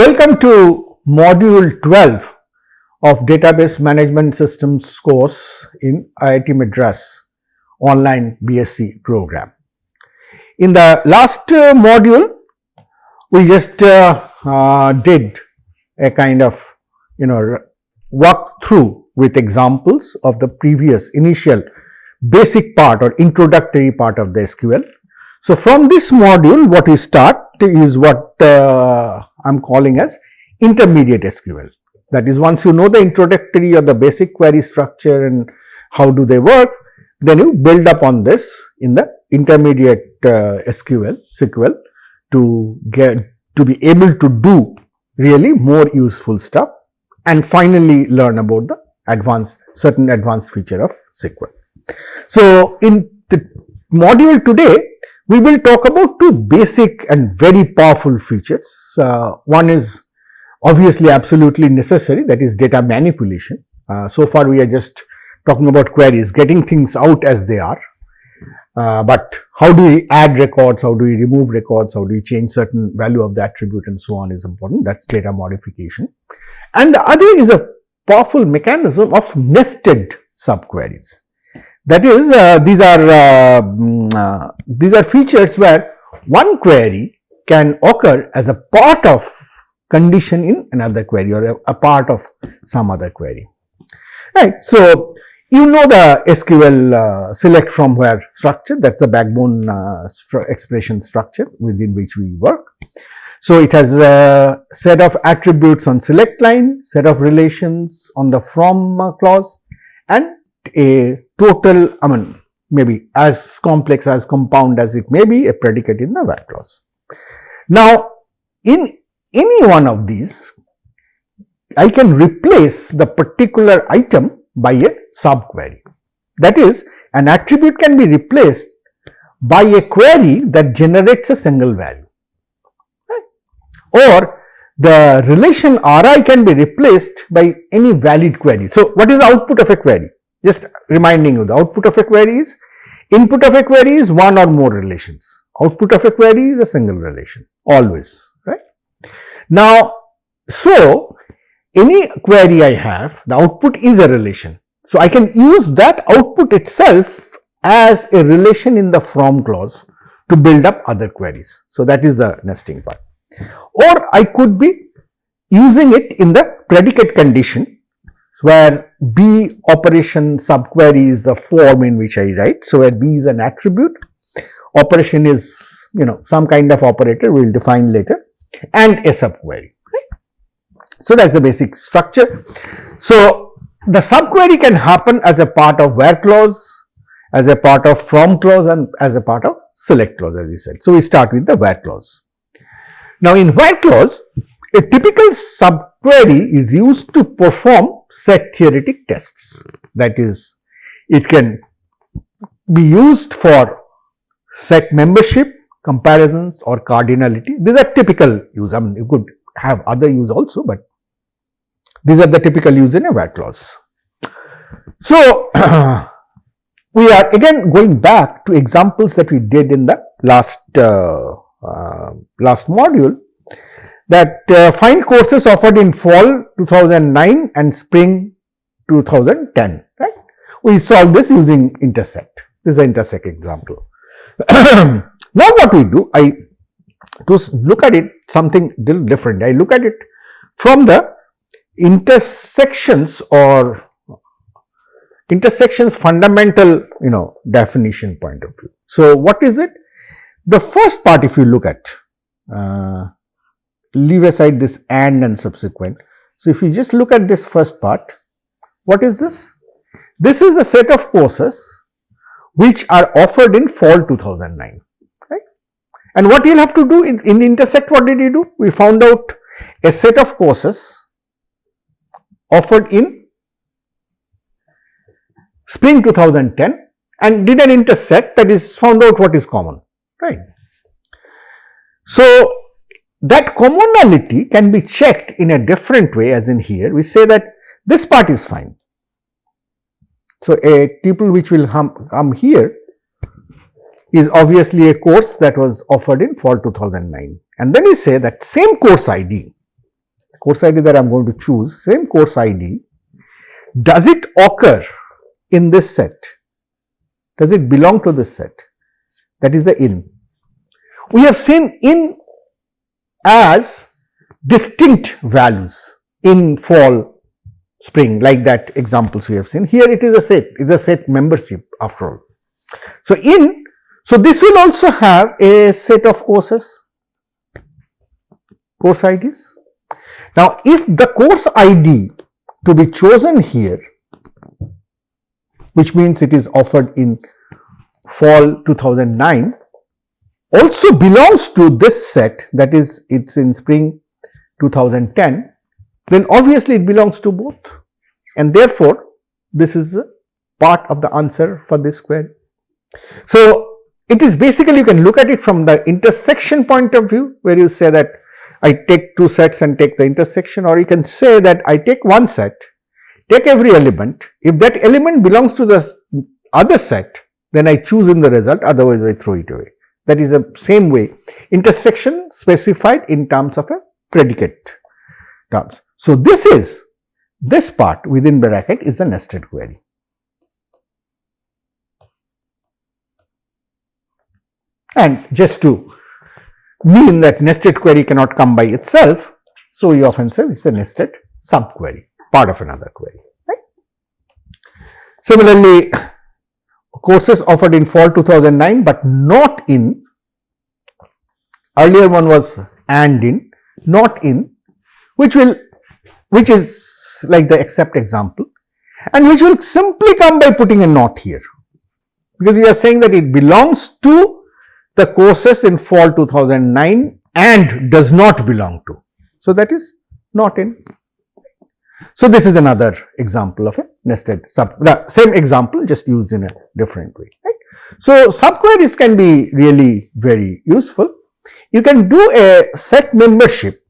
Welcome to Module 12 of Database Management Systems course in IIT Madras online BSc program. In the last module, we just did a kind of walk through with examples of the previous initial basic part or introductory part of the SQL. So, from this module what we start is what I am calling as intermediate SQL. That is, once you know the introductory or the basic query structure and how do they work, then you build up on this in the intermediate SQL to be able to do really more useful stuff and finally learn about the certain advanced feature of SQL. So, in the module today, we will talk about two basic and very powerful features. One is obviously absolutely necessary, that is data manipulation. So far we are just talking about queries, getting things out as they are. But how do we add records, how do we remove records, how do we change certain value of the attribute and so on is important. That is data modification. And the other is a powerful mechanism of nested subqueries. That is, these are features where one query can occur as a part of condition in another query or a part of some other query. Right. So, you know the SQL select from where structure, that is the backbone expression structure within which we work. So, it has a set of attributes on select line, set of relations on the from clause, and a total, maybe as complex, as compound as it may be, a predicate in the where clause. Now, in any one of these, I can replace the particular item by a subquery. That is, an attribute can be replaced by a query that generates a single value, right? Or the relation Ri can be replaced by any valid query. So, what is the output of a query? Just reminding you, the output of a query is, input of a query is one or more relations, output of a query is a single relation, always, right. Now, so any query I have, the output is a relation. So, I can use that output itself as a relation in the from clause to build up other queries. So, that is the nesting part. Or I could be using it in the predicate condition, where B operation subquery is the form in which I write. So, where B is an attribute, operation is some kind of operator we will define later, and a subquery, right. So, that is the basic structure. So, the subquery can happen as a part of where clause, as a part of from clause, and as a part of select clause, as we said. So, we start with the where clause. Now, in where clause, a typical subquery is used to perform set theoretic tests. That is, it can be used for set membership, comparisons, or cardinality. These are typical use. You could have other use also, but these are the typical use in a where clause. So, we are again going back to examples that we did in the last module, that find courses offered in fall 2009 and spring 2010, right. We solved this using intersect. This is an intersect example. Now, what we do, to look at it something little different, I look at it from the intersections fundamental definition point of view. So, what is it? The first part, if you look at, leave aside this and subsequent. So, if you just look at this first part, what is this? This is the set of courses which are offered in fall 2009, right. And what you will have to do in intersect, what did you do? We found out a set of courses offered in spring 2010 and did an intersect, that is, found out what is common, right. So, that commonality can be checked in a different way, as in here we say that this part is fine. So, a tuple which will come here is obviously a course that was offered in fall 2009, and then we say that same course ID course ID that I am going to choose, same course ID, does it occur in this set? Does it belong to this set? That is the in. We have seen in as distinct values in, fall, spring, like that examples we have seen. Here it is a set, it is a set membership after all. So in, so this will also have a set of courses, course IDs. Now if the course ID to be chosen here, which means it is offered in fall 2009, also belongs to this set, that is it's in spring 2010, then obviously it belongs to both, and therefore this is a part of the answer for this query. So it is basically, you can look at it from the intersection point of view, where you say that I take two sets and take the intersection, or you can say that I take one set, take every element, if that element belongs to the other set, then I choose in the result, otherwise I throw it away. That is the same way, intersection specified in terms of a predicate terms. So this is, this part within bracket is a nested query. And just to mean that nested query cannot come by itself, so we often say it's a nested subquery, part of another query, right? Similarly, courses offered in fall 2009 but not in, earlier one was and in, not in, which is like the except example, and which will simply come by putting a not here, because we are saying that it belongs to the courses in fall 2009 and does not belong to. So that is not in. So this is another example of a nested the same example just used in a different way, right? So subqueries can be really very useful. You can do a set membership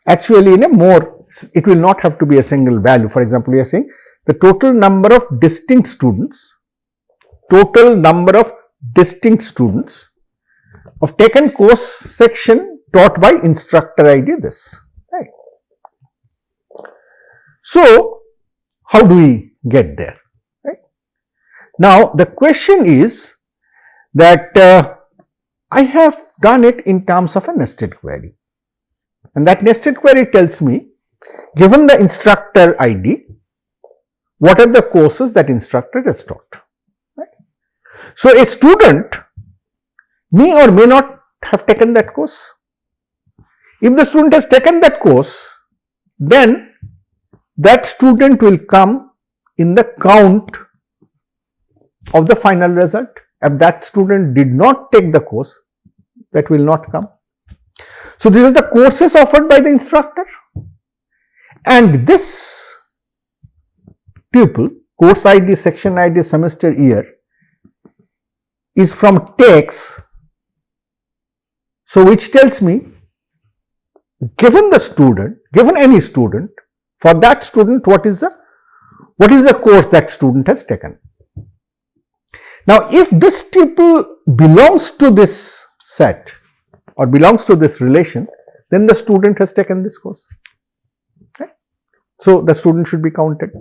actually in a more, it will not have to be a single value. For example, we are saying the total number of distinct students, of taken course section taught by instructor ID this, right? So how do we get there, right? Now the question is that I have done it in terms of a nested query, and that nested query tells me, given the instructor ID, what are the courses that instructor has taught, right? So a student may or may not have taken that course. If the student has taken that course, then that student will come in the count of the final result. If that student did not take the course, that will not come. So this is the courses offered by the instructor, and this tuple, course ID, section ID, semester year, is from takes. So which tells me, given the student, given any student, for that student what is the course that student has taken. Now if this tuple belongs to this set or belongs to this relation, then the student has taken this course, okay? So the student should be counted.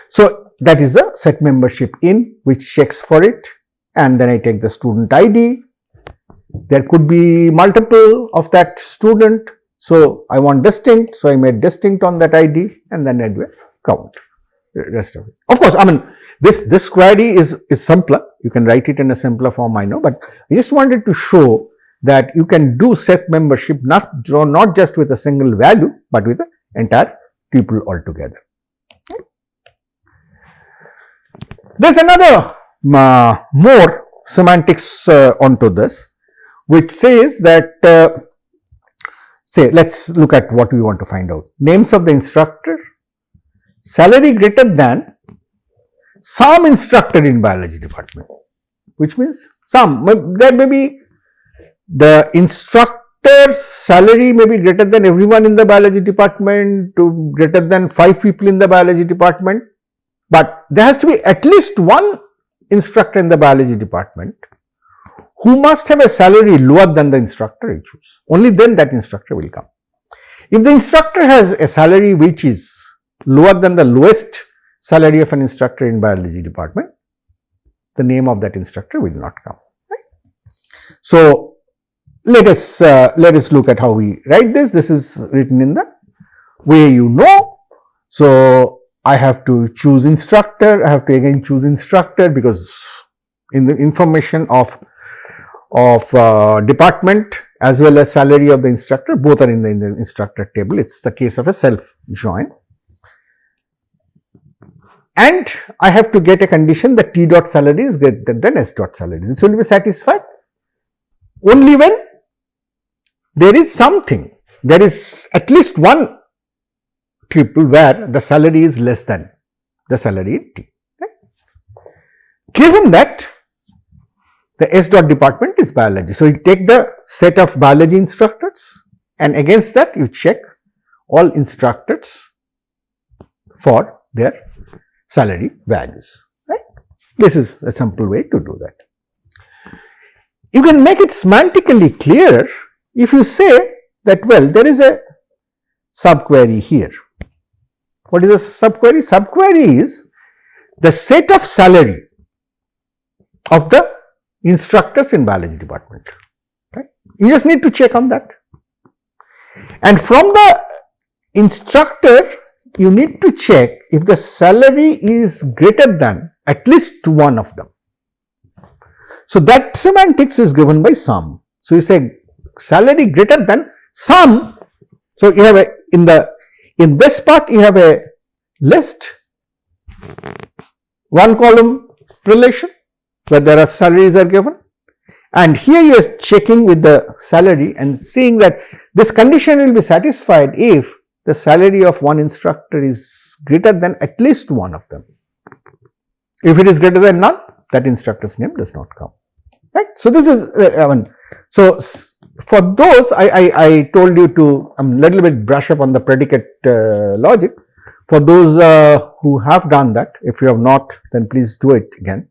So that is a set membership in, which checks for it, and then I take the student ID. There could be multiple of that student, so I want distinct, so I made distinct on that ID, and then I do a count the rest of it. Of course, I mean this query is simpler, you can write it in a simpler form, I know, but I just wanted to show that you can do set membership not just with a single value, but with the entire tuple altogether. There is another more semantics onto this, which says that say let's look at what we want to find out. Names of the instructor, salary greater than some instructor in biology department, which means some, there may be the instructor's salary may be greater than everyone in the biology department, to greater than 5 people in the biology department, but there has to be at least one instructor in the biology department who must have a salary lower than the instructor I choose. Only then that instructor will come. If the instructor has a salary which is lower than the lowest salary of an instructor in biology department, the name of that instructor will not come. Right? So, let us look at how we write this. This is written in the way you know. So, I have to choose instructor. I have to again choose instructor because in the information of department as well as salary of the instructor, both are in the instructor table. It's the case of a self join. And I have to get a condition that T dot salary is greater than S dot salary. This will be satisfied only when there is something, there is at least one tuple where the salary is less than the salary in T. Right? Given that the S dot department is biology. So, you take the set of biology instructors and against that you check all instructors for their salary values. Right? This is a simple way to do that. You can make it semantically clearer if you say that, well, there is a subquery here. What is a subquery? Subquery is the set of salary of the instructors in biology department. Right? You just need to check on that. And from the instructor, you need to check if the salary is greater than at least one of them. So, that semantics is given by sum. So, you say salary greater than sum. So, you have in this part you have a list, one column relation where there are salaries are given, and here you are checking with the salary and seeing that this condition will be satisfied if the salary of one instructor is greater than at least one of them. If it is greater than none, that instructor's name does not come. Right? So, this is so for those I told you to little bit brush up on the predicate logic. For those who have done that, if you have not, then please do it again.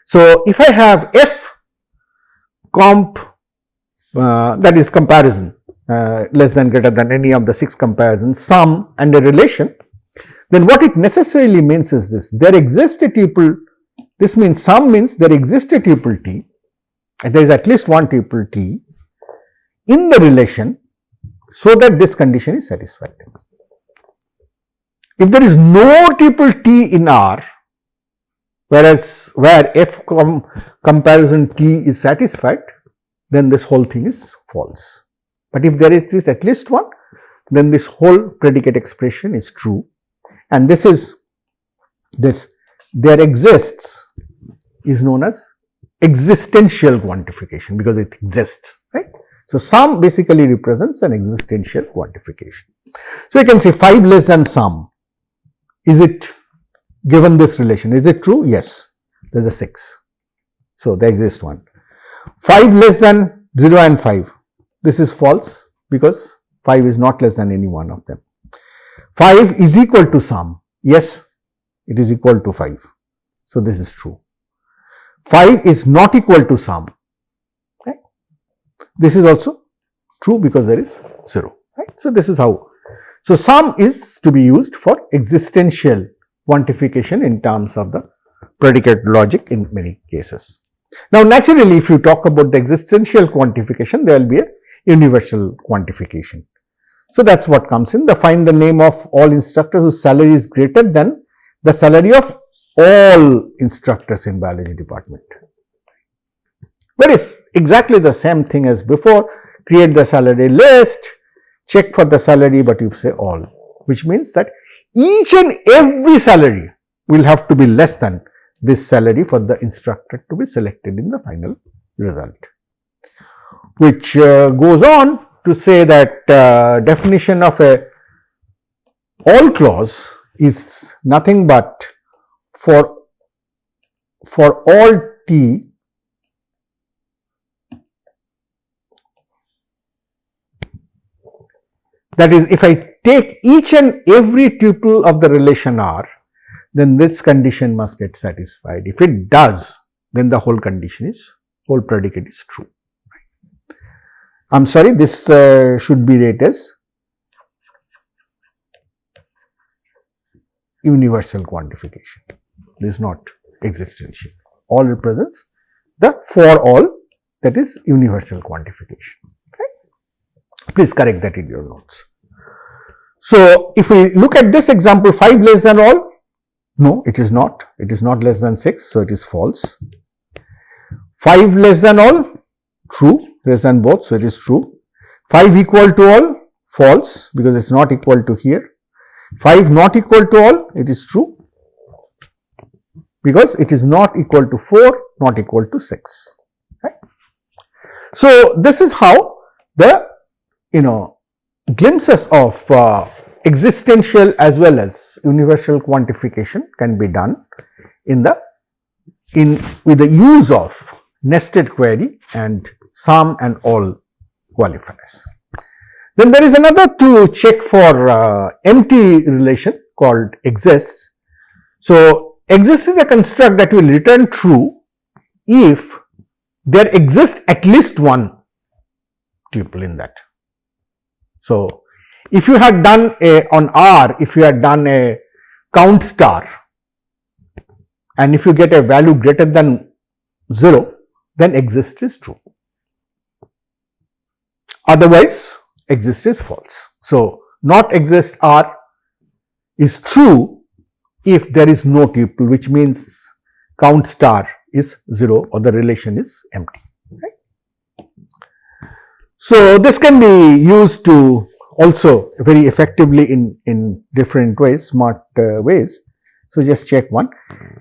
So, if I have F comp that is comparison less than greater than any of the 6 comparisons, sum and a relation, then what it necessarily means is this: there exists a tuple. This means sum means there exists a tuple T, and there is at least one tuple T in the relation so that this condition is satisfied. If there is no tuple T in R, whereas where F comparison T is satisfied, then this whole thing is false. But if there exists at least one, then this whole predicate expression is true, and this is there exists is known as existential quantification because it exists, right. So, sum basically represents an existential quantification. So, you can say 5 less than sum, is it given this relation, is it true? Yes, there is a 6. So, there exists one. 5 less than 0 and 5, this is false because 5 is not less than any one of them. 5 is equal to sum, yes, it is equal to 5. So, this is true. 5 is not equal to sum, right. This is also true because there is 0, right. So, this is how. So, sum is to be used for existential quantification in terms of the predicate logic in many cases. Now, naturally, if you talk about the existential quantification, there will be a universal quantification. So, that is what comes in. Find the name of all instructors whose salary is greater than the salary of all instructors in biology department. But it's exactly the same thing as before. Create the salary list, check for the salary, but you say all, which means that each and every salary will have to be less than this salary for the instructor to be selected in the final result. Which goes on to say that definition of a all clause is nothing but for all T that is, if I take each and every tuple of the relation R, then this condition must get satisfied. If it does, then the whole predicate is true. I am sorry, this should be read as universal quantification. This is not existential. All represents the for all, that is universal quantification. Okay? Please correct that in your notes. So, if we look at this example, 5 less than all, no, it is not. It is not less than 6, so it is false. 5 less than all, true, less than both, so it is true. 5 equal to all, false, because it is not equal to here. 5 not equal to all, it is true, because it is not equal to 4, not equal to 6. Right? So, this is how the glimpses of existential as well as universal quantification can be done with the use of nested query and sum and all qualifiers. Then there is another to check for empty relation called exists. So, exists is a construct that will return true if there exists at least one tuple in that. So, if you had done on R, if you had done a count star and if you get a value greater than 0, then exist is true. Otherwise, exist is false. So, not exist R is true if there is no tuple, which means count star is 0 or the relation is empty. Right? So, this can be used to also very effectively in different ways, smart ways. So, just check one.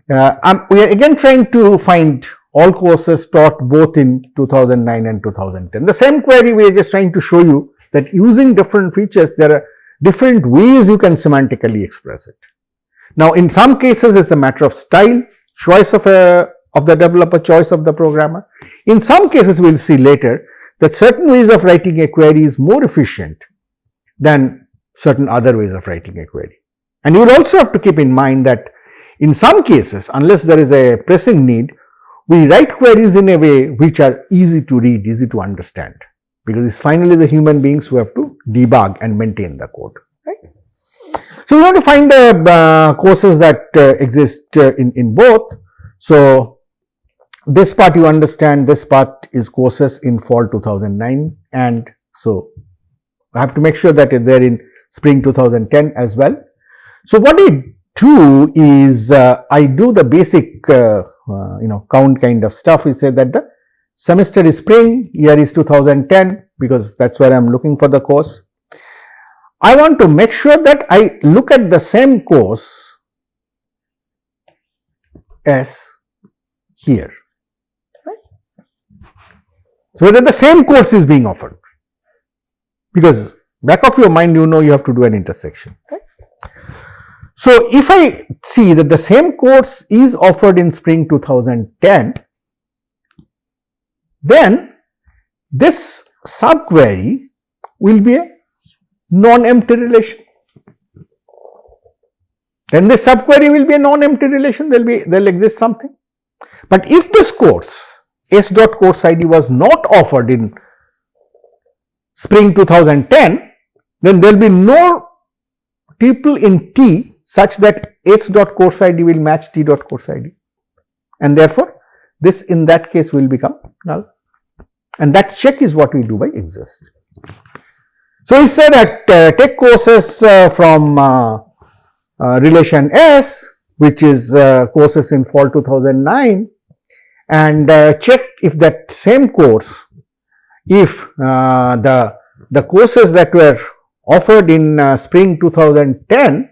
We are again trying to find all courses taught both in 2009 and 2010. The same query, we are just trying to show you that using different features, there are different ways you can semantically express it. Now, in some cases, it's a matter of style, choice of the developer, choice of the programmer. In some cases, we will see later that certain ways of writing a query is more efficient than certain other ways of writing a query. And you will also have to keep in mind that in some cases, unless there is a pressing need, we write queries in a way which are easy to read, easy to understand, because it's finally the human beings who have to debug and maintain the code. Right? So, we want to find the courses that exist in both. So, this part you understand, this part is courses in fall 2009, and so I have to make sure that they are in spring 2010 as well. So, what I do is I do the basic count kind of stuff. We say that the semester is spring, year is 2010, because that is where I am looking for the course. I want to make sure that I look at the same course as here. Right? So, whether the same course is being offered, because back of your mind you know you have to do an intersection. Right? So, if I see that the same course is offered in spring 2010, then this subquery will be a non-empty relation. Then this subquery will be a non-empty relation, there will exist something. But if this course s.course ID was not offered in spring 2010, then there will be no tuple in T such that s.course ID will match t.course ID, and therefore this in that case will become null, and that check is what we do by exist. So, we say that take courses from relation S, which is courses in fall 2009, and check if that same course, if the courses that were offered in spring 2010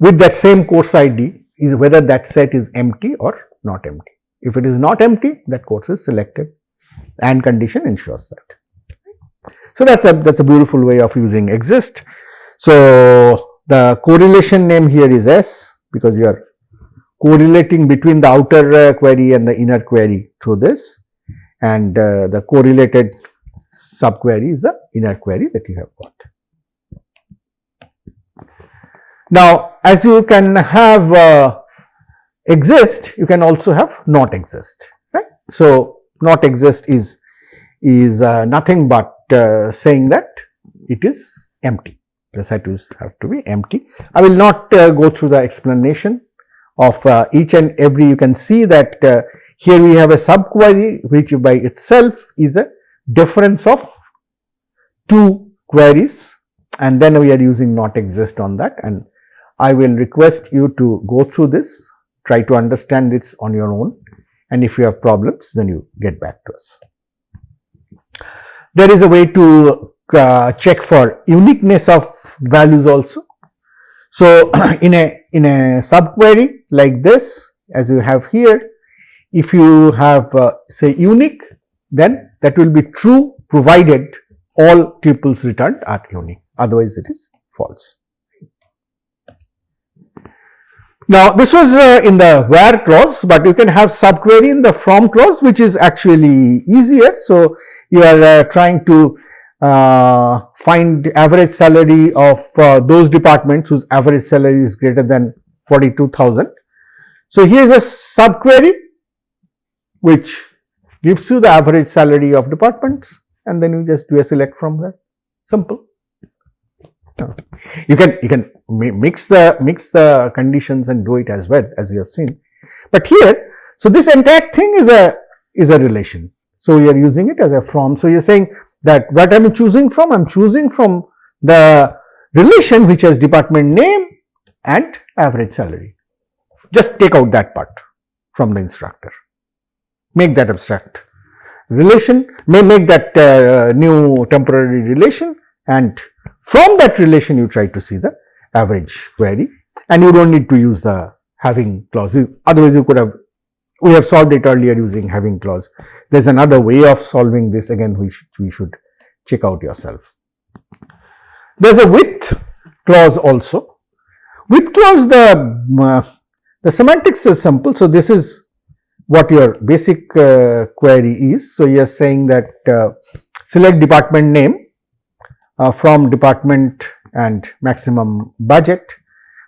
with that same course ID is whether that set is empty or not empty. If it is not empty, that course is selected, and condition ensures that. So, that is a beautiful way of using exist. So, the correlation name here is S, because you are correlating between the outer query and the inner query through this, and the correlated subquery is the inner query that you have got. Now, as you can have exist, you can also have not exist, right. So, not exist is nothing but saying that it is empty. The set have to be empty. I will not go through the explanation of each and every. You can see that here we have a subquery which by itself is a difference of two queries, and then we are using not exist on that, and I will request you to go through this, try to understand this on your own, and if you have problems then you get back to us. There is a way to check for uniqueness of values also. So in a subquery like this, as you have here, if you have say unique, then that will be true provided all tuples returned are unique, otherwise it is false. Now this was in the where clause, but you can have subquery in the from clause, which is actually easier. So you are trying to find average salary of those departments whose average salary is greater than 42,000. So here is a subquery which gives you the average salary of departments, and then you just do a select from there. Simple. You can mix the conditions and do it as well, as you have seen. But here, so this entire thing is a relation. So you are using it as a from. So you are saying that what I am choosing from? I am choosing from the relation which has department name and average salary. Just take out that part from the instructor. Make that abstract relation, make that new temporary relation, and from that relation you try to see the average query, and you don't need to use the having clause. Otherwise you could have, we have solved it earlier using having clause. There is another way of solving this, again we should check out yourself. There is a with clause also. With clause, the semantics is simple. So this is what your basic query is. So you are saying that select department name from department and maximum budget,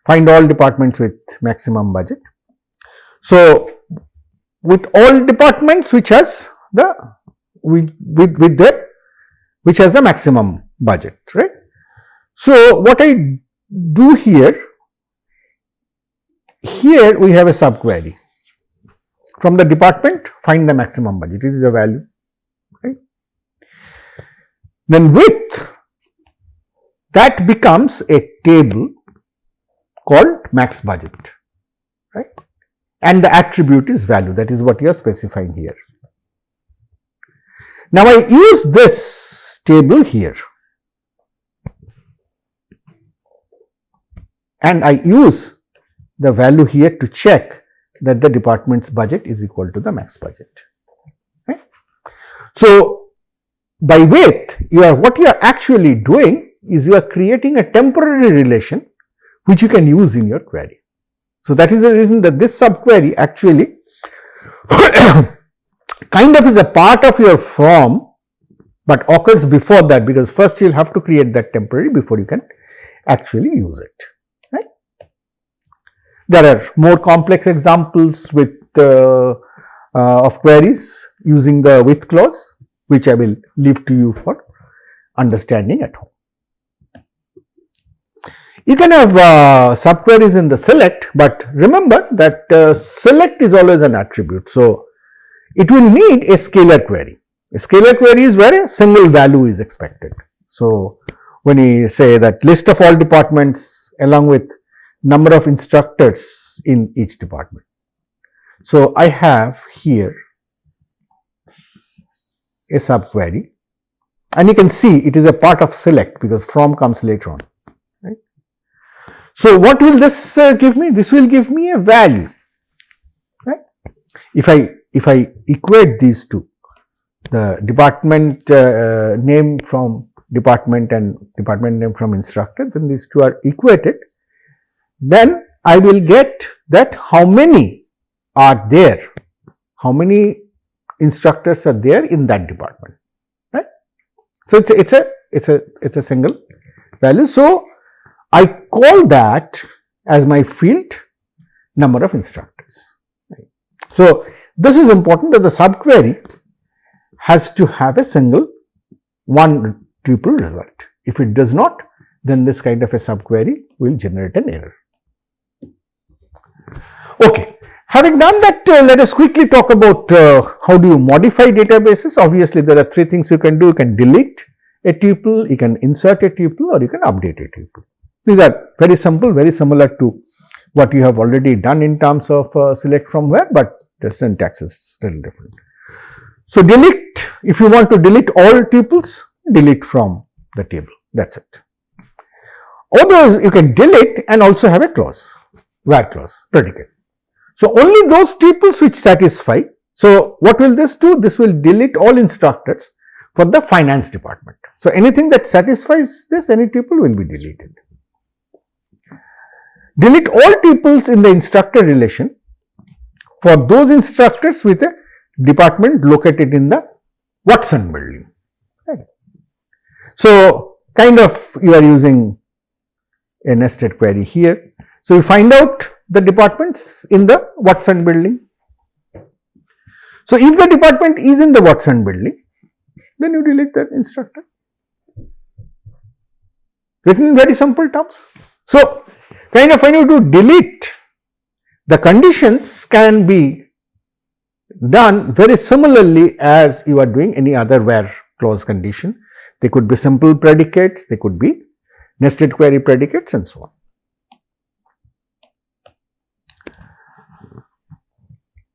find all departments with maximum budget. So with all departments which has the which has the maximum budget, right? So what I do here we have a subquery. From the department, find the maximum budget. It is a value, right? Then with that becomes a table called max budget, right? And the attribute is value. That is what you are specifying here. Now I use this table here, and I use the value here to check that the department's budget is equal to the max budget, right? So by with, what you are actually doing is you are creating a temporary relation which you can use in your query. So that is the reason that this subquery actually kind of is a part of your from, but occurs before that, because first you will have to create that temporary before you can actually use it, right? There are more complex examples with of queries using the with clause, which I will leave to you for understanding at home. You can have subqueries in the select, but remember that select is always an attribute. So it will need a scalar query. A scalar query is where a single value is expected. So when you say that list of all departments along with number of instructors in each department. So I have here a subquery, and you can see it is a part of select because from comes later on. So what will this give me? This will give me a value, right? If I equate these two, the department name from department and department name from instructor, then these two are equated, then I will get that how many are there, how many instructors are there in that department, right? So it's a single value. So I call that as my field number of instructors. Right? So this is important that the subquery has to have a single one tuple result. If it does not, then this kind of a subquery will generate an error. Okay. Having done that, let us quickly talk about how do you modify databases. Obviously, there are three things you can do. You can delete a tuple, you can insert a tuple, or you can update a tuple. These are very simple, very similar to what you have already done in terms of select from where, but the syntax is little different. So, delete, if you want to delete all tuples, delete from the table, that is it. Others you can delete and also have a clause, where clause, predicate. So, only those tuples which satisfy. So, what will this do? This will delete all instructors for the finance department. So, anything that satisfies this, any tuple will be deleted. Delete all tuples in the instructor relation for those instructors with a department located in the Watson building. Right. So, kind of you are using a nested query here. So, you find out the departments in the Watson building. So, if the department is in the Watson building, then you delete that instructor. Written in very simple terms. So, kind of when you do delete, the conditions can be done very similarly as you are doing any other where clause condition. They could be simple predicates, they could be nested query predicates and so on.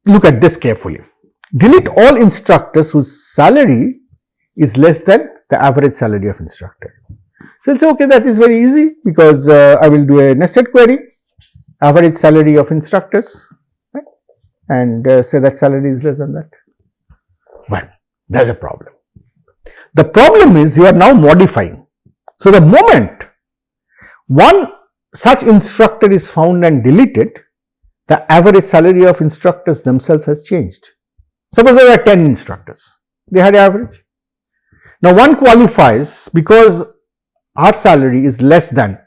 Look at this carefully. Delete all instructors whose salary is less than the average salary of instructor. So, you will say okay, that is very easy because I will do a nested query, average salary of instructors, right, and say that salary is less than that. But there is a problem. The problem is you are now modifying. So, the moment one such instructor is found and deleted, the average salary of instructors themselves has changed. Suppose there are 10 instructors, they had average. Now, one qualifies because our salary is less than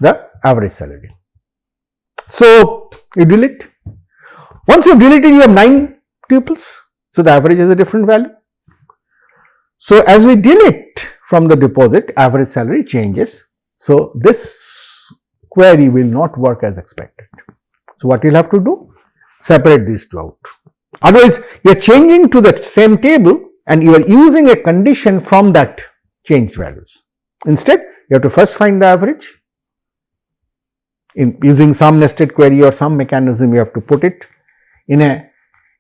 the average salary. So, you delete. Once you have deleted, you have 9 tuples. So, the average is a different value. So, as we delete from the deposit, average salary changes. So, this query will not work as expected. So, what you will have to do? Separate these two out. Otherwise, you are changing to the same table and you are using a condition from that changed values. Instead, you have to first find the average. In using some nested query or some mechanism, you have to put it in a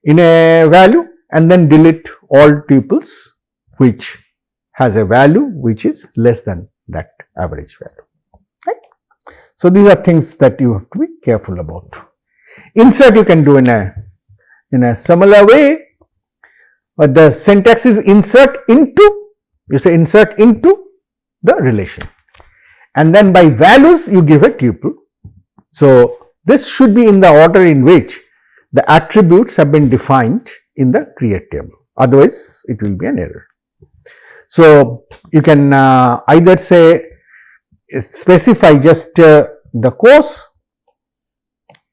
value and then delete all tuples which has a value which is less than that average value. Right? So, these are things that you have to be careful about. Insert you can do in a similar way, but the syntax is insert into, you say insert into the relation, and then by values you give a tuple. So, this should be in the order in which the attributes have been defined in the create table, otherwise it will be an error. So, you can either say specify just the course,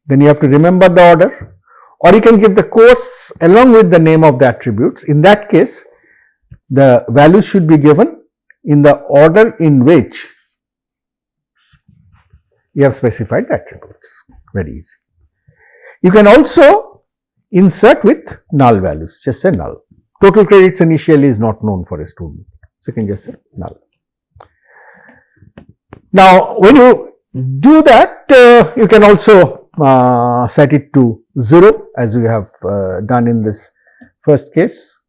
then you have to remember the order, or you can give the course along with the name of the attributes. In that case, the values should be given in the order in which you have specified the attributes, very easy. You can also insert with null values, just say null. Total credits initially is not known for a student, so you can just say null. Now, when you do that, you can also set it to 0 as we have done in this first case,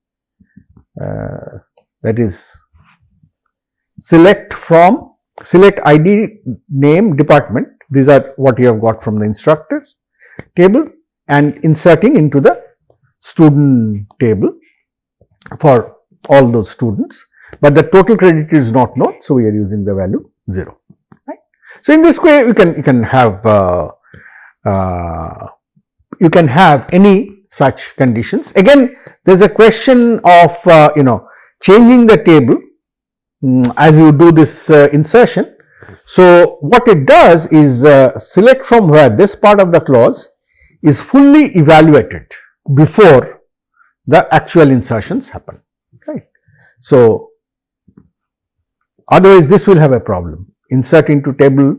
that is select ID, name, department. These are what you have got from the instructors table, and inserting into the student table for all those students, but the total credit is not known. So, we are using the value 0. Right? So, in this way you can have any such conditions. Again, there is a question of changing the table as you do this insertion. So, what it does is select from where this part of the clause is fully evaluated before the actual insertions happen, right. So, otherwise this will have a problem. insert into table,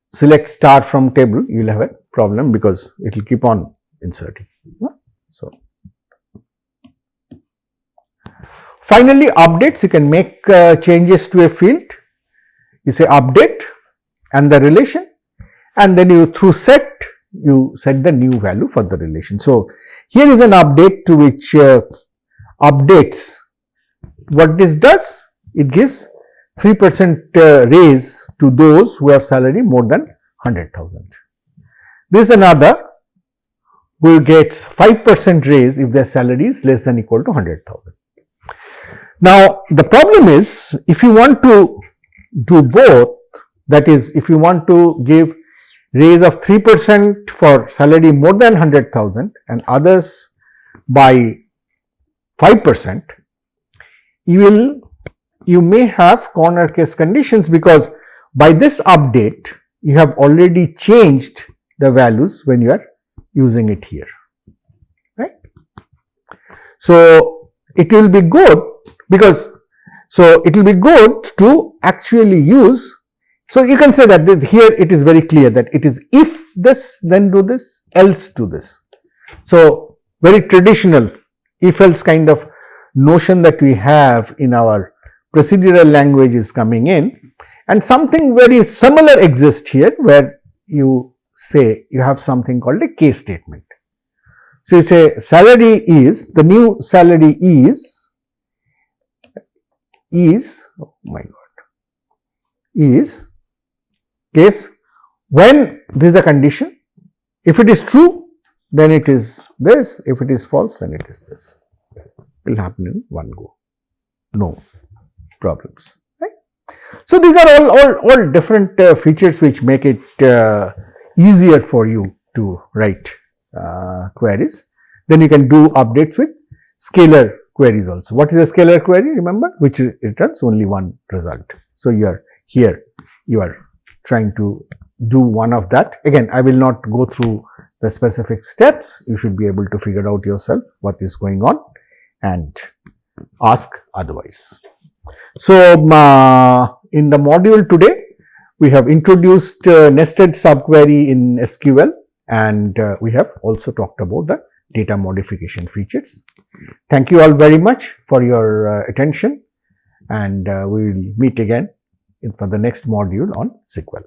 select star from table, you will have a problem because it will keep on inserting. So, finally, updates, you can make changes to a field. You say update and the relation, and then you through set, you set the new value for the relation. So, here is an update to which updates. What this does? It gives 3% raise to those who have salary more than 100,000. This is another who gets 5% raise if their salary is less than equal to 100,000. Now, the problem is if you want to do both, that is, if you want to give raise of 3% for salary more than 100,000 and others by 5%, you may have corner case conditions, because by this update you have already changed the values when you are using it here, right. So, it will be good because, so it will be good to actually use. So, you can say that here it is very clear that it is if this, then do this, else do this. So, very traditional if else kind of notion that we have in our procedural language is coming in, and something very similar exists here where you say you have something called a case statement. So, you say salary is, the new salary is, oh my god, is case when this is a condition. If it is true, then it is this, if it is false, then it is this. It will happen in one go, no problems, right. So, these are all different features which make it easier for you to write queries. Then you can do updates with scalar queries also. What is a scalar query? Remember, which returns only one result. So, you are here, you are trying to do one of that. Again, I will not go through the specific steps. You should be able to figure out yourself what is going on and ask otherwise. So, in the module today, we have introduced nested subquery in SQL, and we have also talked about the data modification features. Thank you all very much for your attention, and we will meet again for the next module on SQL.